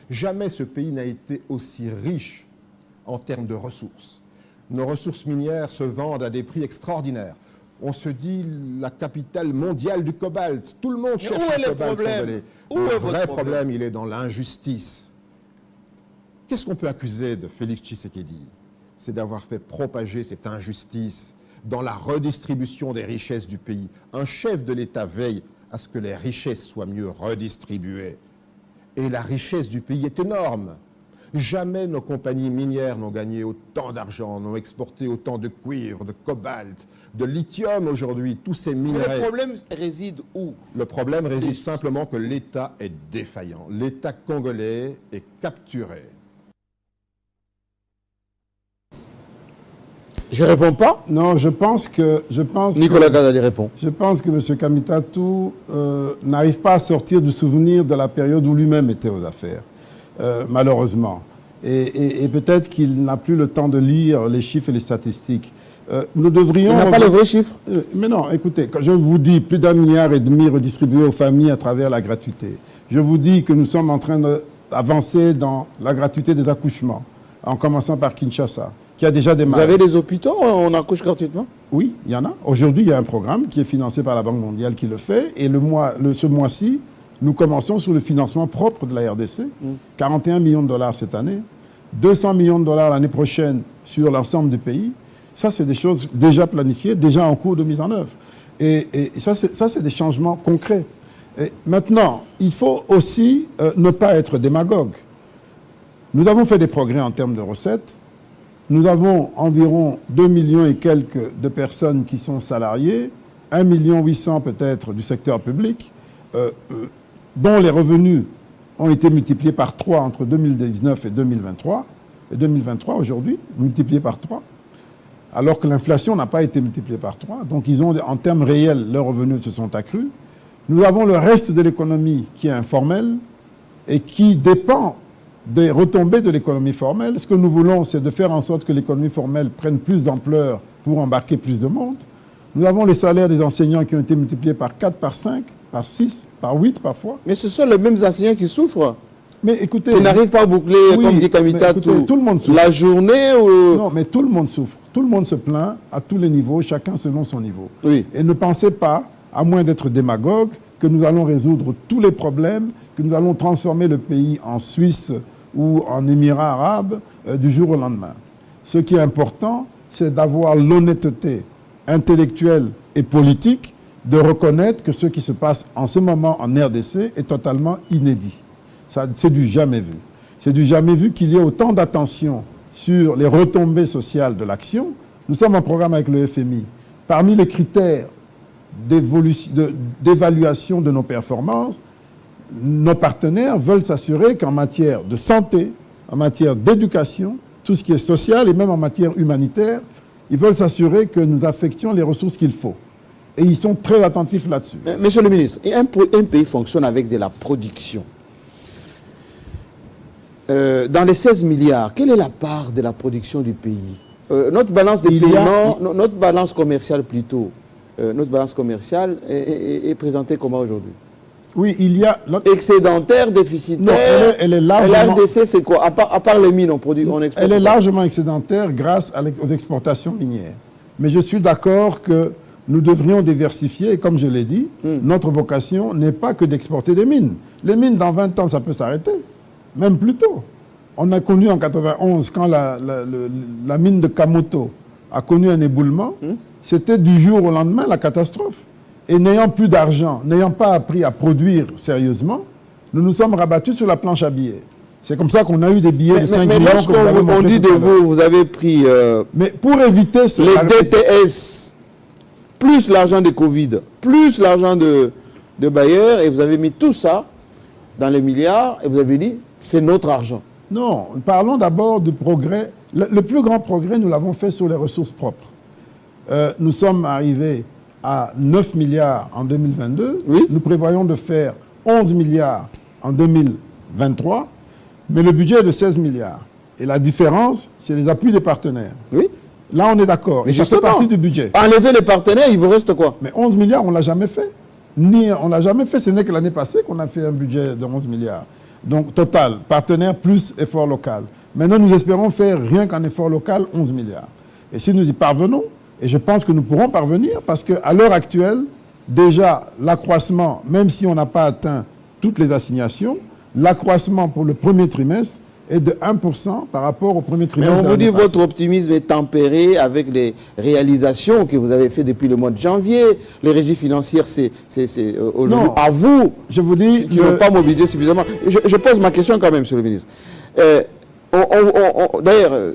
Jamais ce pays n'a été aussi riche en termes de ressources. Nos ressources minières se vendent à des prix extraordinaires. On se dit la capitale mondiale du cobalt. Tout le monde cherche le cobalt congolais. Le vrai problème, il est dans l'injustice. Qu'est-ce qu'on peut accuser de Félix Tshisekedi? C'est d'avoir fait propager cette injustice dans la redistribution des richesses du pays. Un chef de l'État veille à ce que les richesses soient mieux redistribuées. Et la richesse du pays est énorme. Jamais nos compagnies minières n'ont gagné autant d'argent, n'ont exporté autant de cuivre, de cobalt, de lithium aujourd'hui, tous ces minerais. Mais le problème réside où? Le problème réside simplement que l'État est défaillant. L'État congolais est capturé. Je ne réponds pas? Non, je pense que... Nicolas Kazali répond. Je pense que M. Kamitatou n'arrive pas à sortir du souvenir de la période où lui-même était aux affaires, malheureusement. Et peut-être qu'il n'a plus le temps de lire les chiffres et les statistiques. Nous devrions... Il n'a pas les vrais chiffres? Mais non, écoutez, quand je vous dis plus d'1,5 milliard redistribués aux familles à travers la gratuité, je vous dis que nous sommes en train d'avancer dans la gratuité des accouchements, en commençant par Kinshasa, qui a déjà démarré. Vous avez des hôpitaux où on accouche gratuitement? Oui, il y en a. Aujourd'hui, il y a un programme qui est financé par la Banque mondiale qui le fait. Et ce mois-ci, nous commençons sur le financement propre de la RDC. 41 millions de dollars cette année, 200 millions de dollars l'année prochaine sur l'ensemble du pays. Ça, c'est des choses déjà planifiées, déjà en cours de mise en œuvre. Et ça, c'est des changements concrets. Et maintenant, il faut aussi ne pas être démagogue. Nous avons fait des progrès en termes de recettes. Nous avons environ 2 millions et quelques de personnes qui sont salariées, 1,8 million peut-être du secteur public, dont les revenus ont été multipliés par 3 entre 2019 et 2023. Et 2023 aujourd'hui, multipliés par 3. Alors que l'inflation n'a pas été multipliée par 3. Donc ils ont, en termes réels, leurs revenus se sont accrus. Nous avons le reste de l'économie qui est informel et qui dépend des retombées de l'économie formelle. Ce que nous voulons, c'est de faire en sorte que l'économie formelle prenne plus d'ampleur pour embarquer plus de monde. Nous avons les salaires des enseignants qui ont été multipliés par 4, par 5, par 6, par 8 parfois. Mais ce sont les mêmes enseignants qui souffrent. Mais écoutez... Qui n'arrivent pas à boucler, oui, comme dit Kamitatou, tout le monde souffre. La journée ou... Non, mais tout le monde souffre. Tout le monde se plaint à tous les niveaux, chacun selon son niveau. Oui. Et ne pensez pas, à moins d'être démagogue, que nous allons résoudre tous les problèmes, que nous allons transformer le pays en Suisse ou en Émirats arabes du jour au lendemain. Ce qui est important, c'est d'avoir l'honnêteté intellectuelle et politique de reconnaître que ce qui se passe en ce moment en RDC est totalement inédit. C'est du jamais vu. C'est du jamais vu qu'il y ait autant d'attention sur les retombées sociales de l'action. Nous sommes en programme avec le FMI. Parmi les critères d'évaluation de nos performances, nos partenaires veulent s'assurer qu'en matière de santé, en matière d'éducation, tout ce qui est social et même en matière humanitaire, ils veulent s'assurer que nous affections les ressources qu'il faut. Et ils sont très attentifs là-dessus. Monsieur le ministre, un pays fonctionne avec de la production. Dans les 16 milliards, quelle est la part de la production du pays? Notre balance des paiements, notre balance commerciale plutôt, notre balance commerciale est présentée comment aujourd'hui? Oui, il y a... Excédentaire, déficitaire. Non, elle est largement... La RDC, c'est quoi? À part les mines, on exporte. Elle est largement excédentaire grâce aux exportations minières. Mais je suis d'accord que nous devrions diversifier. Et comme je l'ai dit, notre vocation n'est pas que d'exporter des mines. Les mines, dans 20 ans, ça peut s'arrêter. Même plus tôt. On a connu en 91, quand la mine de Kamoto a connu un éboulement, c'était du jour au lendemain la catastrophe. Et n'ayant plus d'argent, n'ayant pas appris à produire sérieusement, nous nous sommes rabattus sur la planche à billets. C'est comme ça qu'on a eu des billets de 5 millions. Mais lorsqu'on dit de vous, vous avez pris mais pour éviter les DTS, plus l'argent de Covid, plus l'argent de Bayer, et vous avez mis tout ça dans les milliards, et vous avez dit, c'est notre argent. Non, parlons d'abord du progrès. Le plus grand progrès, nous l'avons fait sur les ressources propres. Nous sommes arrivés à 9 milliards en 2022. Oui. Nous prévoyons de faire 11 milliards en 2023, mais le budget est de 16 milliards. Et la différence, c'est les appuis des partenaires. Oui. Là, on est d'accord. Et ça fait partie du budget. Enlever les partenaires, il vous reste quoi? Mais 11 milliards, on ne l'a jamais fait. On ne l'a jamais fait. Ce n'est que l'année passée qu'on a fait un budget de 11 milliards. Donc, total, partenaire plus effort local. Maintenant, nous espérons faire rien qu'un effort local, 11 milliards. Et si nous y parvenons, et je pense que nous pourrons parvenir, parce qu'à l'heure actuelle, déjà, l'accroissement, même si on n'a pas atteint toutes les assignations, l'accroissement pour le premier trimestre est de 1% par rapport au premier trimestre. Mais on vous dit que votre optimisme est tempéré avec les réalisations que vous avez faites depuis le mois de janvier. Les régies financières, c'est aujourd'hui à vous. Je vous dis qui n'ont pas mobilisé suffisamment. Je pose ma question quand même, monsieur le ministre. D'ailleurs,